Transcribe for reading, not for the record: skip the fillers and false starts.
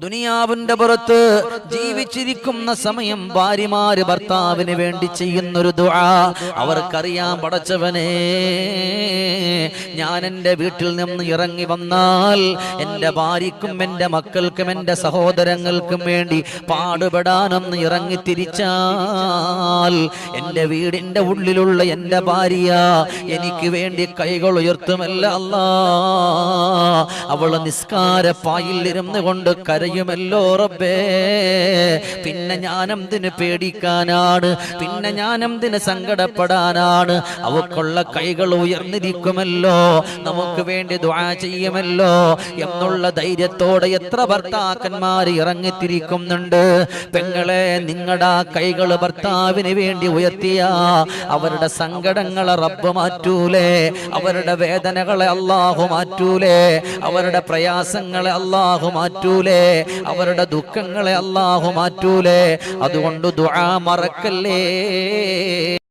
ദുനിയാവിന്റെ പുറത്ത് ജീവിച്ചിരിക്കുന്ന സമയം ഭാര്യമാര് ഭർത്താവിന് വേണ്ടി ചെയ്യുന്നൊരു ദുആ അവർക്കറിയാൻ, പടച്ചവനെ ഞാൻ എൻ്റെ വീട്ടിൽ നിന്ന് ഇറങ്ങി വന്നാൽ എൻ്റെ ഭാര്യയ്ക്കും എൻ്റെ മക്കൾക്കും എൻ്റെ സഹോദരങ്ങൾക്കും വേണ്ടി പാടുപെടാനൊന്ന് ഇറങ്ങി തിരിച്ചാൽ എൻ്റെ വീടിൻ്റെ ഉള്ളിലുള്ള എൻ്റെ ഭാര്യ എനിക്ക് വേണ്ടി കൈകൾ ഉയർത്തുമല്ല അല്ലാ. അവള് നിസ്കാരപ്പായിലിരുന്ന് കൊണ്ട് കരയുമല്ലോ റബ്ബേ. പിന്നെ ഞാനെന്തിന് പേടിക്കാനാണ്, പിന്നെ ഞാനെന്തിന് സങ്കടപ്പെടാനാണ്? അവക്കുള്ള കൈകൾ ഉയർന്നിരിക്കുമല്ലോ, നമുക്ക് വേണ്ടി ദുആ ചെയ്യുമല്ലോ എന്നുള്ള ധൈര്യത്തോടെ എത്ര ഭർത്താക്കന്മാർ ഇറങ്ങിത്തിരിക്കുന്നുണ്ട്. പെങ്ങളെ, നിങ്ങളുടെ കൈകൾ ഭർത്താവിന് വേണ്ടി ഉയർത്തിയ അവരുടെ സങ്കടങ്ങളെ റബ്ബ് മാറ്റൂലേ? അവരുടെ വേദനകളെ അല്ലാഹു മാറ്റൂലേ? അവരുടെ പ്രയാസങ്ങളെ അല്ലാഹു മാറ്റൂലേ? അവരുടെ ദുഃഖങ്ങളെ അല്ലാഹു മാറ്റൂലേ? അതുകൊണ്ട് ദുആ മറക്കല്ലേ.